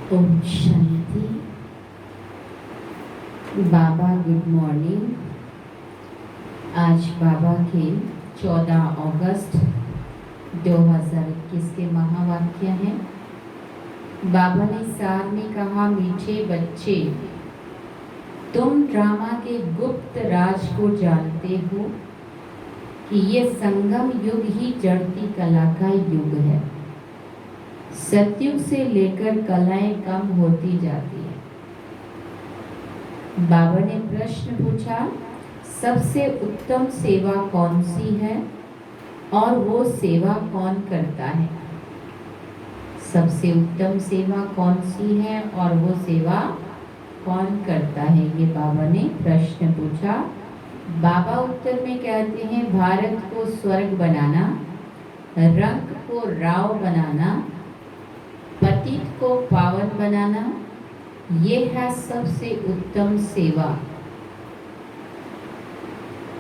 ओम शांति। बाबा good morning. आज बाबा के 14 अगस्त 2021 के महावाक्य हैं। बाबा ने सार में कहा, मीठे बच्चे, तुम ड्रामा के गुप्त राज को जानते हो कि ये संगम युग ही जड़ती कला का युग है। सतयुग से लेकर कलाएं कम होती जाती है। बाबा ने प्रश्न पूछा, सबसे उत्तम सेवा कौन सी है और वो सेवा कौन करता है? सबसे उत्तम सेवा कौन सी है और वो सेवा कौन करता है? ये बाबा ने प्रश्न पूछा। बाबा उत्तर में कहते हैं, भारत को स्वर्ग बनाना, रंग को राव बनाना, पतित को पावन बनाना, ये है सबसे उत्तम सेवा।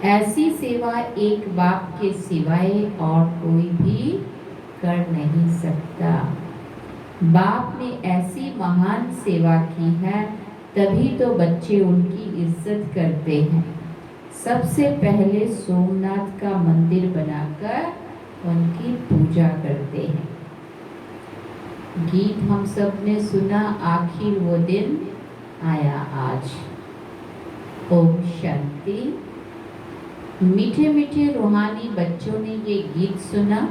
ऐसी सेवा एक बाप के सिवाय और कोई भी कर नहीं सकता। बाप ने ऐसी महान सेवा की है, तभी तो बच्चे उनकी इज्जत करते हैं। सबसे पहले सोमनाथ का मंदिर बनाकर उनकी पूजा करते हैं। गीत हम सब ने सुना, आखिर वो दिन आया आज। ओम शांति। मीठे मीठे रूहानी बच्चों ने ये गीत सुना।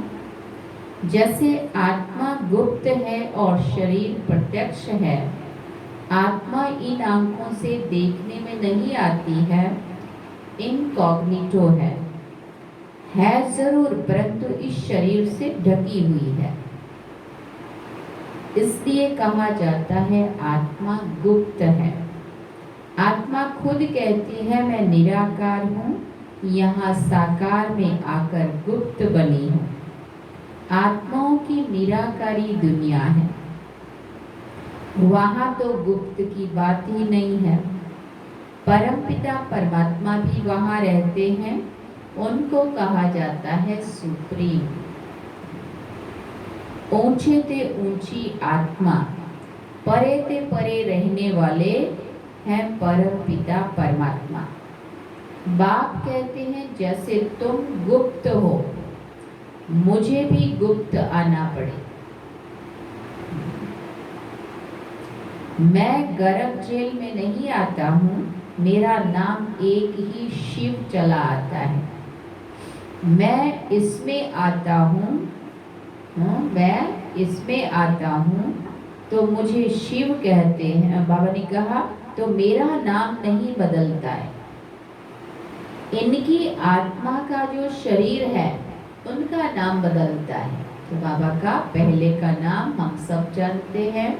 जैसे आत्मा गुप्त है और शरीर प्रत्यक्ष है। आत्मा इन आंखों से देखने में नहीं आती है, इनकॉग्निटो है जरूर, परंतु इस शरीर से ढकी हुई है। इसलिए कहा जाता है आत्मा गुप्त है। आत्मा खुद कहती है, मैं निराकार हूँ, यहाँ साकार में आकर गुप्त बनी हूँ। आत्माओं की निराकारी दुनिया है, वहाँ तो गुप्त की बात ही नहीं है। परमपिता परमात्मा भी वहाँ रहते हैं, उनको कहा जाता है सुप्रीम। ऊंचे ते ऊंची आत्मा, परे ते परे रहने वाले हैं परम पिता परमात्मा। बाप कहते हैं, जैसे तुम गुप्त हो, मुझे भी गुप्त आना पड़े। मैं गर्भ जेल में नहीं आता हूँ, मेरा नाम एक ही शिव चला आता है। मैं इसमें आता हूँ, मैं इसमें आता हूँ तो मुझे शिव कहते हैं। बाबा ने कहा, तो मेरा नाम नहीं बदलता है। इनकी आत्मा का जो शरीर है, उनका नाम बदलता है। तो बाबा का पहले का नाम हम सब जानते हैं।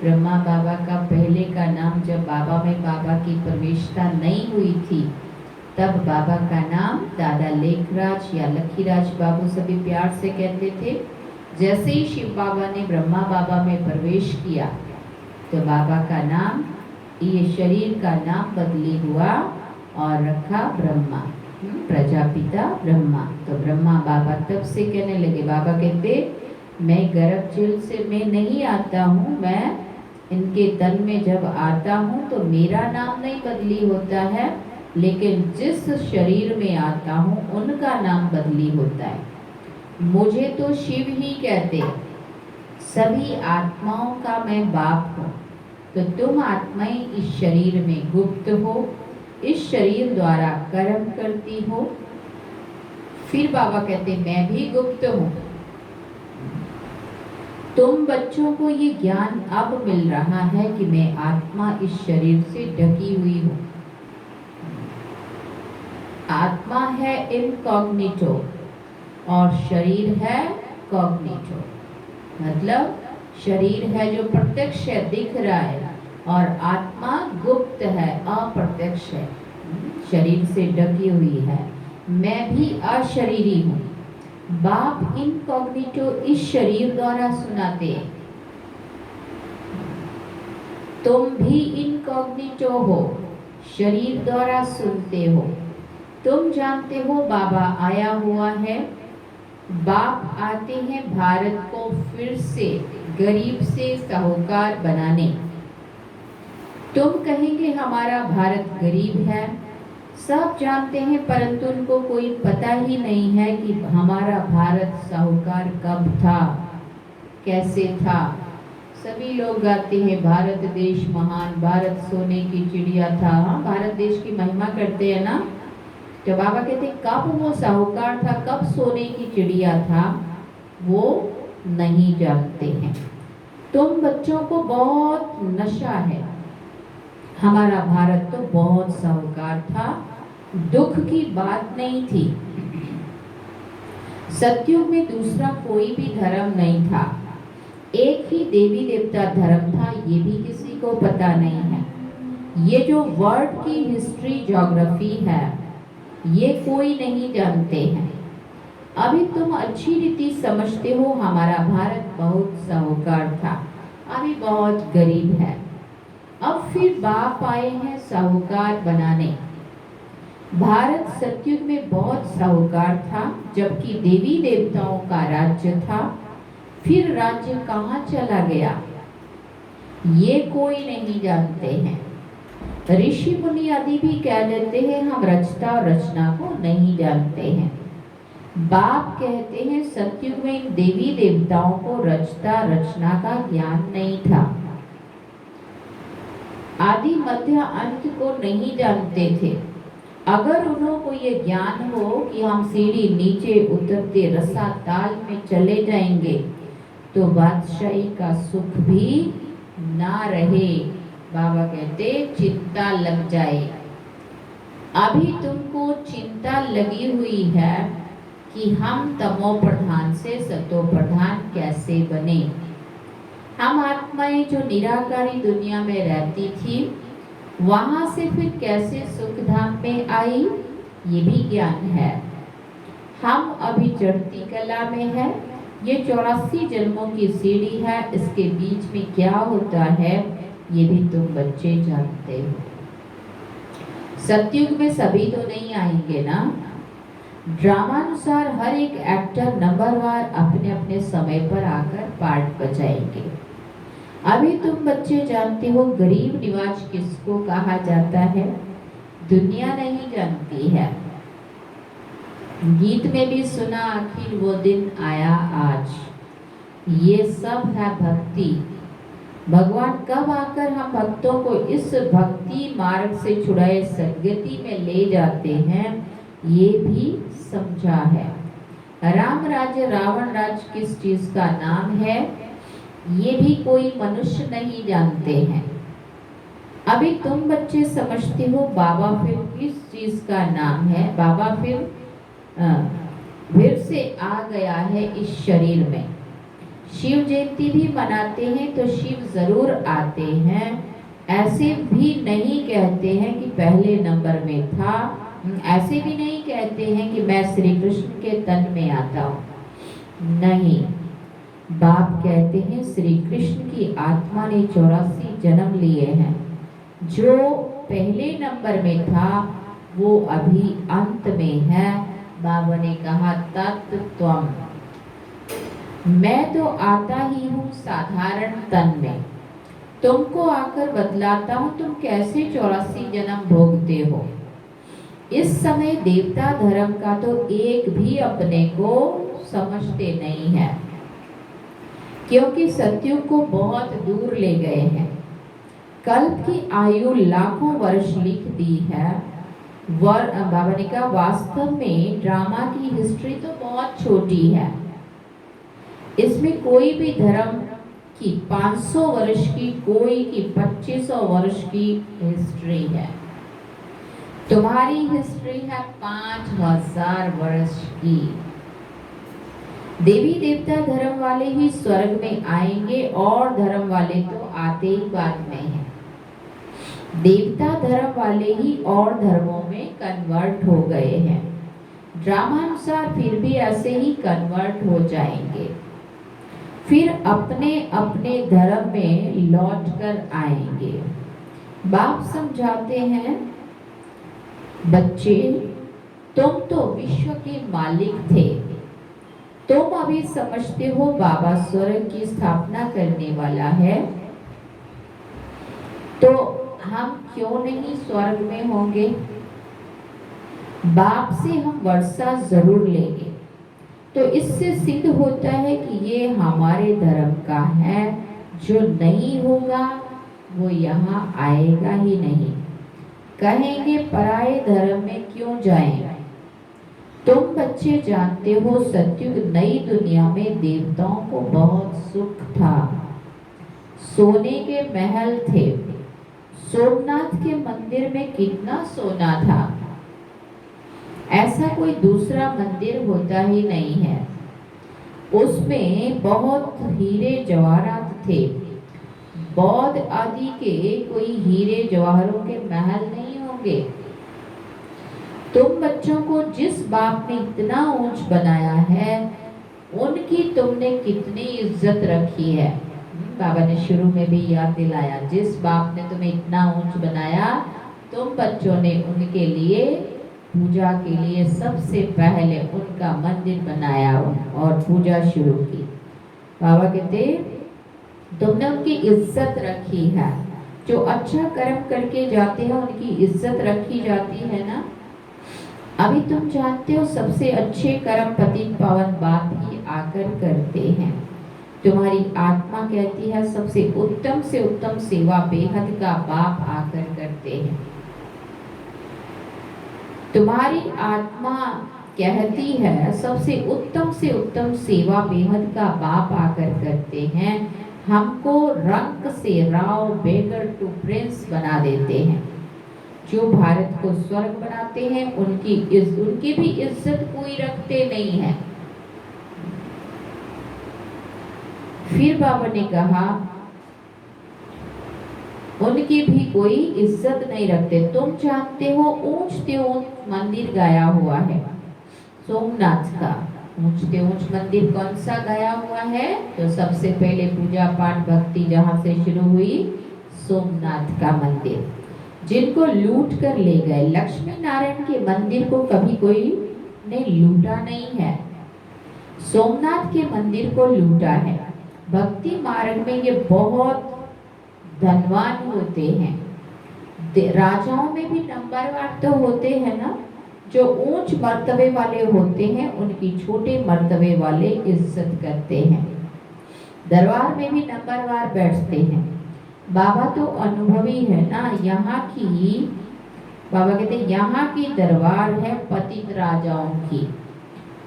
ब्रह्मा बाबा का पहले का नाम, जब बाबा में बाबा की प्रवेशता नहीं हुई थी, तब बाबा का नाम दादा लेखराज या लखीराज बाबू सभी प्यार से कहते थे। जैसे ही शिव बाबा ने ब्रह्मा बाबा में प्रवेश किया, तो बाबा का नाम, ये शरीर का नाम बदली हुआ और रखा ब्रह्मा, प्रजापिता ब्रह्मा। तो ब्रह्मा बाबा तब से कहने लगे, बाबा कहते, मैं गर्भ जेल से मैं नहीं आता हूँ, मैं इनके तन में जब आता हूँ तो मेरा नाम नहीं बदली होता है, लेकिन जिस शरीर में आता हूँ उनका नाम बदली होता है। मुझे तो शिव ही कहते, सभी आत्माओं का मैं बाप हूँ। तो तुम आत्माएं इस शरीर में गुप्त हो, इस शरीर द्वारा कर्म करती हो। फिर बाबा कहते, मैं भी गुप्त हूँ। तुम बच्चों को ये ज्ञान अब मिल रहा है कि मैं आत्मा इस शरीर से ढकी हुई हूँ। आत्मा है इनकॉग्निटो और शरीर है कॉग्निटो। मतलब शरीर है जो प्रत्यक्ष है, दिख रहा है, और आत्मा गुप्त है, अप्रत्यक्ष है, शरीर से ढकी हुई है। मैं भी अशरीरी हूँ। बाप इनकॉग्निटो इस शरीर द्वारा सुनाते हैं। तुम भी इनकॉग्निटो हो, शरीर द्वारा सुनते हो। तुम जानते हो बाबा आया हुआ है। बाप आते हैं भारत को फिर से गरीब से साहूकार बनाने। तुम कहेंगे हमारा भारत गरीब है, सब जानते हैं, परंतु उनको कोई पता ही नहीं है कि हमारा भारत साहूकार कब था, कैसे था। सभी लोग गाते हैं भारत देश महान, भारत सोने की चिड़िया था। हाँ, भारत देश की महिमा करते हैं ना। तो बाबा कहते कब वो साहूकार था, कब सोने की चिड़िया था, वो नहीं जानते हैं। तुम बच्चों को बहुत नशा है, हमारा भारत तो बहुत साहूकार था, दुख की बात नहीं थी। सतयुग में दूसरा कोई भी धर्म नहीं था, एक ही देवी देवता धर्म था, ये भी किसी को पता नहीं है। ये जो वर्ल्ड की हिस्ट्री ज्योग्राफी है, ये कोई नहीं जानते हैं। अभी तुम अच्छी रीति समझते हो हमारा भारत बहुत साहूकार था, अभी बहुत गरीब है। अब फिर बाप आए हैं साहूकार बनाने। भारत सतयुग में बहुत साहूकार था, जबकि देवी देवताओं का राज्य था। फिर राज्य कहाँ चला गया, ये कोई नहीं जानते हैं। ऋषि मुनि आदि भी कह देते हैं हम रचता और रचना को नहीं जानते हैं। बाप कहते हैं सतयुग में इन देवी देवताओं को रचता रचना का ज्ञान नहीं था, आदि मध्य अंत को नहीं जानते थे। अगर उनको ये ज्ञान हो कि हम सीढ़ी नीचे उतरते रसा ताल में चले जाएंगे, तो बादशाही का सुख भी ना रहे। बाबा कहते चिंता लग जाए। अभी तुमको चिंता लगी हुई है कि हम तमो प्रधान से सतो प्रधान कैसे बने। हम आत्माएं जो निराकारी दुनिया में रहती थी, वहां से फिर कैसे सुख धाम में आई, ये भी ज्ञान है। हम अभी चढ़ती कला में है, ये 84 जन्मों की सीढ़ी है, इसके बीच में क्या होता है ये भी तुम बच्चे जानते हो। सतयुग में सभी तो नहीं आएंगे ना। ड्रामानुसार हर एक एक्टर नंबरवार अपने अपने समय पर आकर पार्ट बजाएंगे। अभी तुम बच्चे जानते हो गरीब निवाज किसको कहा जाता है, दुनिया नहीं जानती है। गीत में भी सुना आखिर वो दिन आया आज, ये सब है भक्ति। भगवान कब आकर हम भक्तों को इस भक्ति मार्ग से छुड़ाए सदगति में ले जाते हैं, ये भी समझा है। राम राज्य रावण राज्य किस चीज का नाम है, ये भी कोई मनुष्य नहीं जानते हैं। अभी तुम बच्चे समझते हो बाबा फिर किस चीज का नाम है। बाबा फिर से आ गया है इस शरीर में। शिव जयंती भी मनाते हैं तो शिव जरूर आते हैं, ऐसे भी नहीं कहते हैं कि पहले नंबर में था, ऐसे भी नहीं कहते हैं कि मैं श्री कृष्ण के तन में आता हूँ। नहीं, बाप कहते हैं श्री कृष्ण की आत्मा ने 84 जन्म लिए हैं। जो पहले नंबर में था वो अभी अंत में है। बाबा ने कहा तत्त्वम, मैं तो आता ही हूँ साधारण तन में, तुमको आकर बतलाता हूँ तुम कैसे 84 जन्म भोगते हो। इस समय देवता धर्म का तो एक भी अपने को समझते नहीं है, क्योंकि सतयुग को बहुत दूर ले गए हैं। कल्प की आयु लाखों वर्ष लिख दी है। बाबा ने कहा वास्तव में ड्रामा की हिस्ट्री तो बहुत छोटी है, इसमें कोई भी धर्म की 500 वर्ष की, कोई की 2500 वर्ष की हिस्ट्री है। तुम्हारी हिस्ट्री है 5000 वर्ष की। देवी देवता धर्म वाले ही स्वर्ग में आएंगे और धर्म वाले तो आते ही बाद में हैं। देवता धर्म वाले ही और धर्मों में कन्वर्ट हो गए हैं। ड्रामानुसार फिर भी ऐसे ही कन्वर्ट हो जाएंगे, फिर अपने अपने धर्म में लौट कर आएंगे। बाप समझाते हैं बच्चे, तुम तो विश्व के मालिक थे, तुम अभी समझते हो बाबा स्वर्ग की स्थापना करने वाला है, तो हम क्यों नहीं स्वर्ग में होंगे? बाप से हम वर्षा जरूर लेंगे। तो इससे सिद्ध होता है कि ये हमारे धर्म का है। जो नहीं होगा वो यहाँ आएगा ही नहीं। कहेंगे पराये धर्म में क्यों जाएं? तुम बच्चे जानते हो सतयुग नई दुनिया में देवताओं को बहुत सुख था। सोने के महल थे। सोमनाथ के मंदिर में कितना सोना था, ऐसा कोई दूसरा मंदिर होता ही नहीं है। उसमें बहुत हीरे जवाहरात थे। बौद्ध आदि के कोई हीरे जवाहरों के महल नहीं होंगे। तुम बच्चों को जिस बाप ने इतना ऊंच बनाया है, उनकी तुमने कितनी इज्जत रखी है। बाबा ने शुरू में भी याद दिलाया, जिस बाप ने तुम्हें इतना ऊंच बनाया, तुम बच्चों ने उनके लिए पूजा के लिए सबसे पहले उनका मंदिर बनाया और पूजा शुरू की। बाबा कहते तुमने उनकी इज्जत रखी है। जो अच्छा कर्म करके जाते हैं उनकी इज्जत रखी जाती है ना। अभी तुम जानते हो सबसे अच्छे कर्म पतित पावन बाप ही आकर करते हैं। तुम्हारी आत्मा कहती है सबसे उत्तम से उत्तम सेवा बेहद का बाप आकर करते हैं। तुम्हारी आत्मा कहती है सबसे उत्तम से उत्तम सेवा बेहद का बाप आकर करते हैं। हमको रंक से राव बेगर टू प्रिंस बना देते हैं। जो भारत को स्वर्ग बनाते हैं उनकी भी इज्जत कोई रखते नहीं है। फिर बाबा ने कहा उनकी भी कोई इज्जत नहीं रखते। तुम जानते हो ऊंचते ऊंच मंदिर गया हुआ है सोमनाथ का। ऊंचते ऊंच मंदिर कौन सा गया हुआ है? तो सबसे पहले पूजा पाठ भक्ति जहाँ से शुरू हुई, सोमनाथ का मंदिर, जिनको लूट कर ले गए। लक्ष्मी नारायण के मंदिर को कभी कोई ने लूटा नहीं है, सोमनाथ के मंदिर को लूटा है। भक्ति मार्ग में ये बहुत धनवान होते हैं। राजाओं में भी नंबरवार तो होते हैं ना। जो ऊंच मर्तबे वाले होते हैं उनकी छोटे मर्तबे वाले इज्जत करते हैं। दरबार में भी नंबरवार बैठते हैं। बाबा तो अनुभवी है ना। यहाँ की बाबा कहते हैं यहाँ की दरबार है पतित राजाओं की।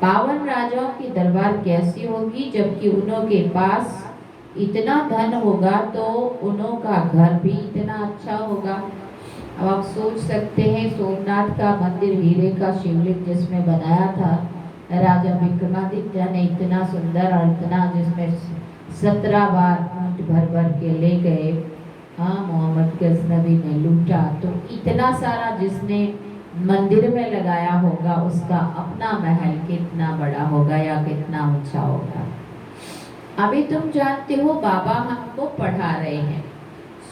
पावन राजाओं की दरबार कैसी होगी? जबकि उन्हों के पास इतना धन होगा तो उन्हों का घर भी इतना अच्छा होगा। अब आप सोच सकते हैं सोमनाथ का मंदिर हीरे का शिवलिंग जिसमें बनाया था राजा विक्रमादित्य ने, इतना सुंदर और इतना, जिसमें 17 बार ऊंट भर भर के ले गए। हाँ, मोहम्मद गजनबी ने लूटा। तो इतना सारा जिसने मंदिर में लगाया होगा उसका अपना महल कितना बड़ा होगा या कितना ऊंचा होगा। अभी तुम जानते हो बाबा हमको पढ़ा रहे हैं,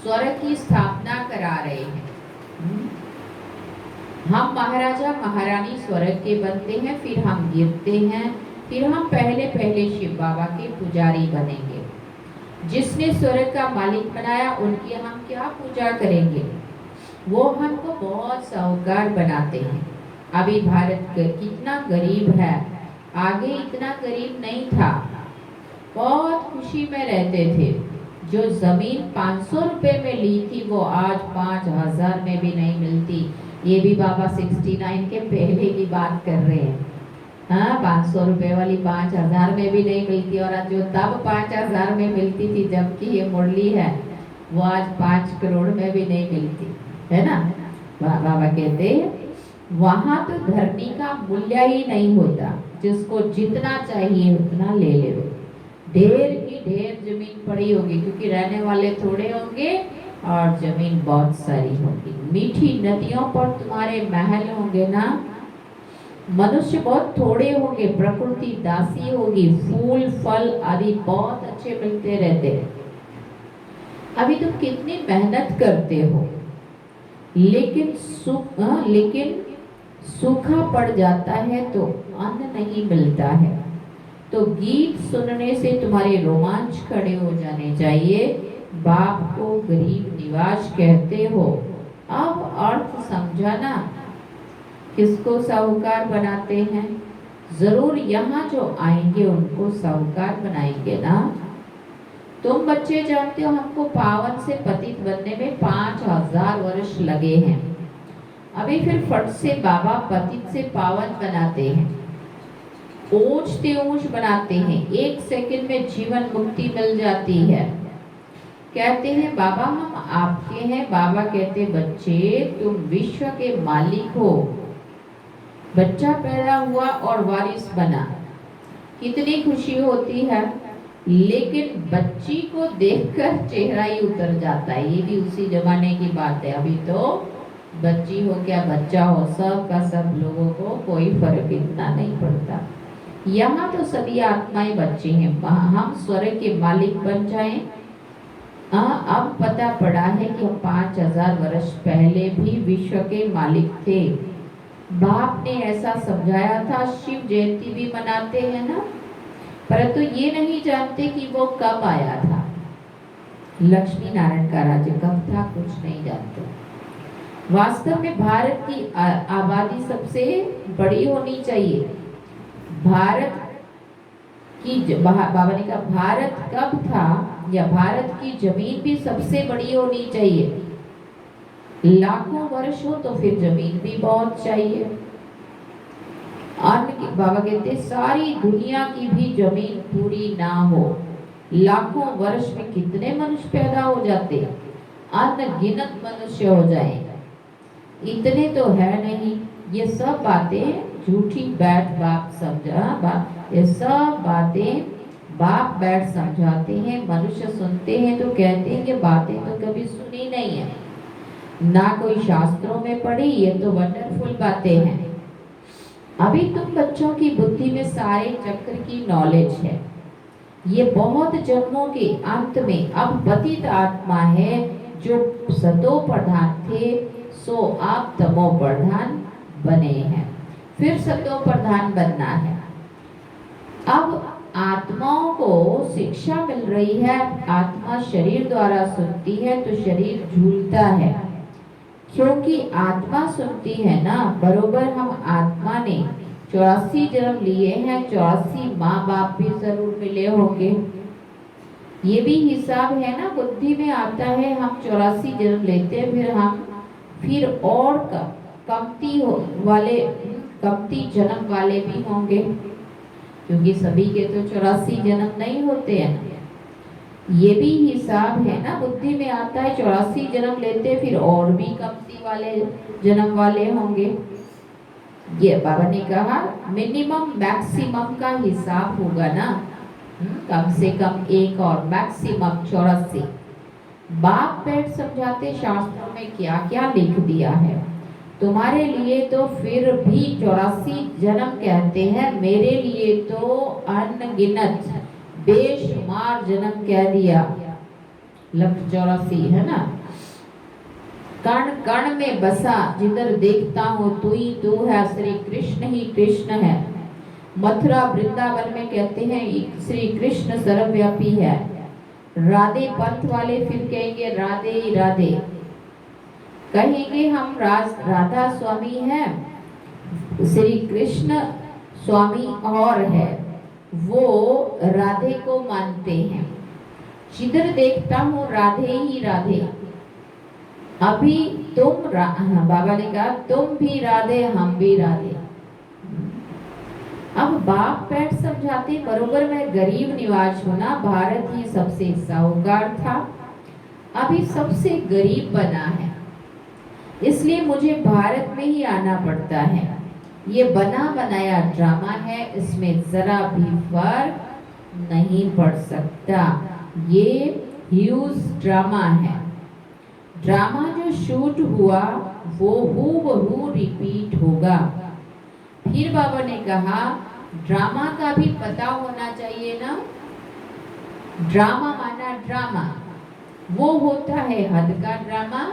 स्वर्ग की स्थापना करा रहे हैं। हम महाराजा महारानी स्वर्ग के बनते हैं, फिर हम गिरते हैं, फिर हम पहले पहले शिव बाबा के पुजारी बनेंगे। जिसने स्वर्ग का मालिक बनाया उनकी हम क्या पूजा करेंगे? वो हमको बहुत साहूकार बनाते हैं। अभी भारत कितना गरीब है, आगे इतना गरीब नहीं था, बहुत खुशी में रहते थे। जो जमीन 500 रुपए में ली थी वो आज 5000 में भी नहीं मिलती। ये भी बाबा 69 के पहले की बात कर रहे हैं। हाँ, 500 रुपए वाली 5000 में भी नहीं मिलती, और आज जो तब 5000 में मिलती थी जबकि ये मुरली है, वो आज 5 करोड़ में भी नहीं मिलती है ना। बाबा कहते हैं वहां तो धरती का मूल्य ही नहीं होता, जिसको जितना चाहिए उतना ले ले। ढेर की ढेर जमीन पड़ी होगी, क्योंकि रहने वाले थोड़े होंगे और जमीन बहुत सारी होगी। मीठी नदियों पर तुम्हारे महल होंगे ना। मनुष्य बहुत थोड़े होंगे, प्रकृति दासी होगी, फूल फल आदि बहुत अच्छे मिलते रहते हैं। अभी तुम कितनी मेहनत करते हो, लेकिन सूखा पड़ जाता है तो अन्न नहीं मिलता है। तो गीत सुनने से तुम्हारे रोमांच खड़े हो जाने चाहिए। बाप को गरीब निवाज कहते हो, अब अर्थ समझाना। किसको साहूकार बनाते हैं? जरूर यहाँ जो आएंगे उनको साहूकार बनाएंगे ना। तुम बच्चे जानते हो हमको पावन से पतित बनने में 5000 वर्ष लगे हैं। अभी फिर फट से बाबा पतित से पावन बनाते हैं, ऊंच से ऊंच बनाते हैं। 1 सेकंड में जीवन मुक्ति मिल जाती है। कहते हैं बाबा हम आपके हैं। बाबा कहते बच्चे तुम विश्व के मालिक हो। बच्चा पैदा हुआ और वारिस बना, कितनी खुशी होती है। लेकिन बच्ची को देखकर चेहरा ही उतर जाता है। ये भी उसी जमाने की बात है। अभी तो बच्ची हो क्या बच्चा हो, सब का सब लोगों को कोई फर्क इतना नहीं पड़ता। यहाँ तो सभी आत्माएं बच्चे हैं। हम स्वर्ग के मालिक बन जाएं। अब पता पड़ा है कि हम 5000 वर्ष पहले भी विश्व के मालिक थे। बाप ने ऐसा समझाया था। शिव जयंती भी मनाते हैं ना, परंतु ये नहीं जानते कि वो कब आया था। लक्ष्मी नारायण का राज्य कब था, कुछ नहीं जानते। वास्तव में भारत की आबादी सबसे बड़ी होनी चाहिए। भारत की बाबा ने कहा भारत कब था, या भारत की जमीन भी सबसे बड़ी होनी चाहिए। लाखों वर्ष हो तो फिर जमीन भी बहुत चाहिए। बाबा कहते सारी दुनिया की भी जमीन पूरी ना हो, लाखों वर्ष में कितने मनुष्य पैदा हो जाते, अनगिनत मनुष्य हो जाए। इतने तो है नहीं। ये सब बातें झूठी बैठ बाप समझा। ये सब बातें बाप बैठ समझाते हैं, मनुष्य सुनते हैं तो कहते हैं कि बातें तो कभी सुनी नहीं है, ना कोई शास्त्रों में पढ़ी, ये तो वंडरफुल बातें हैं। अभी तुम बच्चों की बुद्धि में सारे चक्र की नॉलेज है। ये बहुत जन्मों के अंत में अब पतित आत्मा है, जो सतो प्रधान थे सो आप तमो प्रधान बने हैं, फिर सतो प्रधान बनना है। अब आत्माओं को शिक्षा मिल रही है। आत्मा शरीर द्वारा सुनती है तो शरीर झूलता है, क्योंकि आत्मा सुनती है ना। बरोबर हम आत्मा ने 84 जन्म लिए हैं, 84 माँ बाप भी जरूर मिले होंगे। ये भी हिसाब है ना, बुद्धि में आता है। हम 84 जन्म लेते हैं, फिर और कमती जन्म वाले भी होंगे, क्योंकि सभी के तो 84 जन्म नहीं होते हैं। ये भी हिसाब है ना, बुद्धि में आता है। 84 जन्म लेते फिर और भी कमती वाले जन्म वाले होंगे। ये बाबा ने कहा मिनिमम मैक्सिमम का हिसाब होगा ना, कम से कम एक और मैक्सिमम 84। बाप बैठ समझाते शास्त्रों में क्या क्या लिख दिया है तुम्हारे लिए, तो फिर भी 84 जन्म कहते हैं। मेरे लिए तो अनगिनत बेशुमार जन्म कह दिया। 184 है ना। कण कण में बसा, जिधर देखता हूँ तू ही तू है, श्री कृष्ण ही कृष्ण है। मथुरा वृंदावन में कहते हैं श्री कृष्ण सर्वव्यापी है। राधे पंथ वाले फिर कहेंगे राधे ही राधे, कहेंगे हम राधा स्वामी हैं, श्री कृष्ण स्वामी और है, वो राधे को मानते हैं। जिधर देखता हूँ राधे ही राधे। अभी बाबा ने कहा तुम भी राधे हम भी राधे। अब बाप बैठ समझाते बरोबर मैं गरीब निवाज हूं ना, भारत ही सबसे साहूकार था, अभी सबसे गरीब बना है, इसलिए मुझे भारत में ही आना पड़ता है। ये बना बनाया ड्रामा है, इसमें जरा भी फर्क नहीं पड़ सकता। ये ह्यूज ड्रामा है। ड्रामा जो शूट हुआ वो हूबहू रिपीट होगा। फिर बाबा ने कहा ड्रामा का भी पता होना चाहिए ना। ड्रामा माना ड्रामा, वो होता है हद का ड्रामा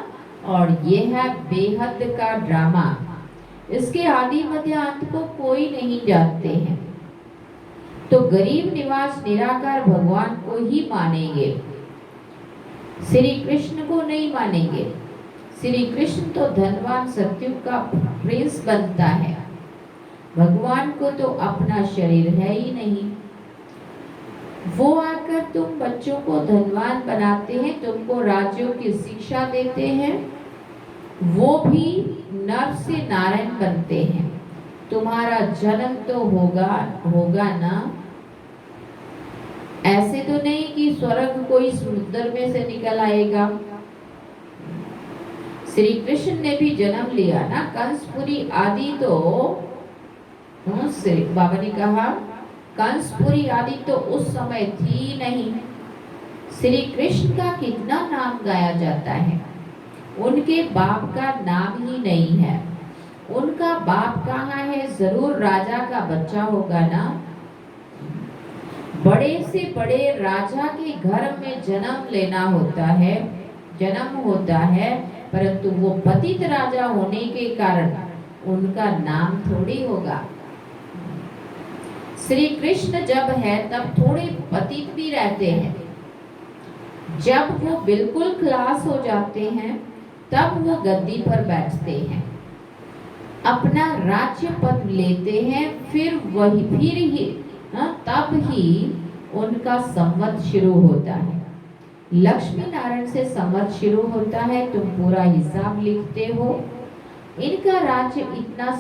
और ये है बेहद का ड्रामा। इसके आदि मध्य अंत को कोई नहीं जानते हैं। तो गरीब निवास निराकार भगवान को ही मानेंगे, श्री कृष्ण को नहीं मानेंगे। श्री कृष्ण तो धनवान सत्युग का प्रिंस बनता है, भगवान को तो अपना शरीर है ही नहीं। वो आकर तुम बच्चों को धनवान बनाते हैं, तुमको राज्यों की शिक्षा देते हैं, वो भी नर से नारायण बनते हैं। तुम्हारा जन्म तो होगा ना, ऐसे तो नहीं कि स्वर्ग कोई समुद्र में से निकल आएगा। श्री कृष्ण ने भी जन्म लिया ना, कंसपुरी आदि तो बाबा ने कहा कंसपुरी आदि तो उस समय थी नहीं। श्री कृष्ण का कितना नाम गाया जाता है, उनके बाप का नाम ही नहीं है। उनका बाप कहाँ है, जरूर राजा का बच्चा होगा ना। बड़े से बड़े राजा के घर में जन्म होता है, परंतु वो पतित राजा होने के कारण उनका नाम थोड़ी होगा। श्री कृष्ण जब है तब थोड़े पतित भी रहते हैं, जब वो बिल्कुल खलास हो जाते हैं तब वो गद्दी पर बैठते हैं, अपना राज्य पद लेते हैं, तब ही उनका संवत शुरू होता है। लक्ष्मी नारायण से संवत शुरू होता है, तुम पूरा हिसाब लिखते हो, इनका राज्य इतना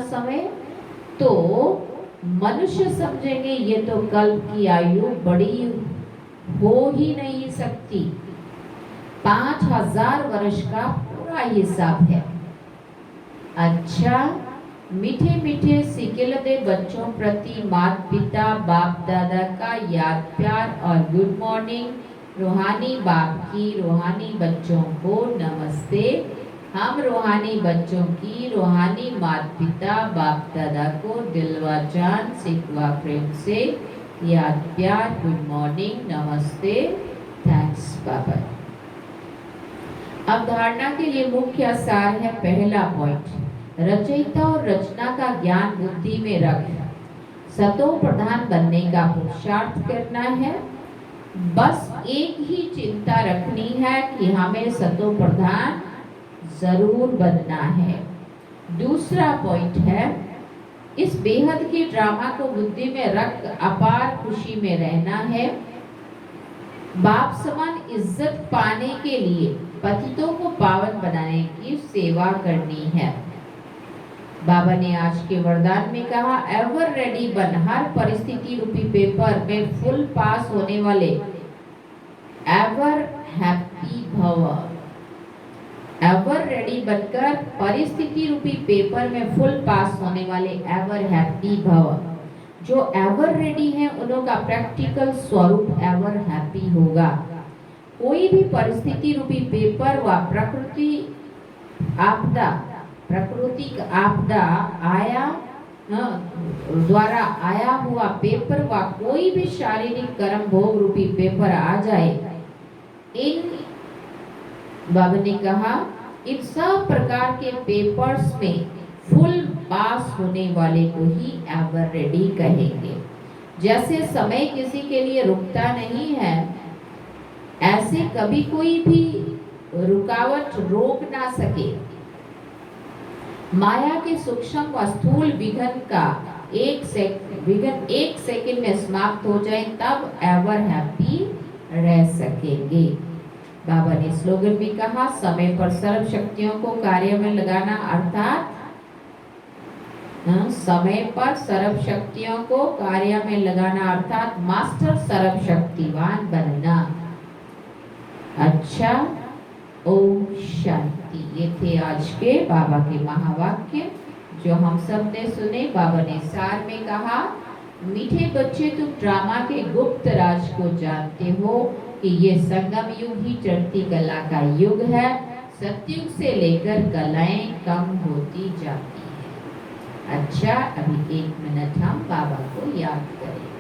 समय, तो मनुष्य समझेंगे ये तो कल्प की आयु बड़ी हो ही नहीं सकती। 5000 वर्ष का पूरा हिसाब है। अच्छा, मीठे मीठे सिकिलते बच्चों प्रति माता पिता बाप दादा का याद प्यार और गुड मॉर्निंग। रूहानी बाप की रूहानी बच्चों को नमस्ते। हम रूहानी बच्चों की रूहानी माता पिता बाप दादा को दिलवा जान सिकवा प्रेम से याद प्यार, गुड मॉर्निंग, नमस्ते, थैंक्स बाबा। अब धारणा के लिए मुख्य सार है, पहला पॉइंट, रचयिता और रचना का ज्ञान बुद्धि में रख सतो प्रधान बनने का पुरुषार्थ करना है। बस एक ही चिंता रखनी है कि हमें सतो प्रधान जरूर बनना है। दूसरा पॉइंट है, इस बेहद के ड्रामा को बुद्धि में रख अपार खुशी में रहना है। बाप समान इज्जत पाने के लिए पतितों को पावन बनाने की सेवा करनी है। बाबा ने आज के वरदान में कहा, एवर रेडी बन, हर परिस्थिति रूपी पेपर में फुल पास होने वाले एवर हैप्पी भव। एवर रेडी बनकर परिस्थिति रूपी पेपर में फुल पास होने वाले एवर हैप्पी भव। जो एवर रेडी है उनका प्रैक्टिकल स्वरूप एवर हैप्पी होगा। कोई भी परिस्थिति रूपी पेपर व प्राकृतिक आपदा द्वारा आया हुआ पेपर व कोई भी शारीरिक कर्म भोग रूपी पेपर आ जाए, इन बाबा ने कहा इन सब प्रकार के पेपर्स में फुल पास होने वाले को ही एवर रेडी कहेंगे। जैसे समय किसी के लिए रुकता नहीं है, ऐसे कभी कोई भी रुकावट रोक ना सके। माया के सूक्ष्म व स्थूल विघ्न का एक सेकंड में समाप्त हो जाए, तब एवर हैप्पी रह सकेंगे। बाबा ने स्लोगन भी कहा, समय पर सर्व शक्तियों को कार्य में लगाना, अर्थात समय पर सर्व शक्तियों को कार्य में लगाना अर्थात मास्टर सर्व शक्तिवान बनना। अच्छा, ओम शांति। ये थे आज के बाबा के महावाक्य जो हम सब ने सुने। बाबा ने सार में कहा, मीठे बच्चे तुम ड्रामा के गुप्त राज को जानते हो कि ये संगम युग ही चढ़ती कला का युग है। सतयुग से लेकर कलाएं कम होती जाती है। अच्छा, अभी 1 मिनट हम बाबा को याद करें।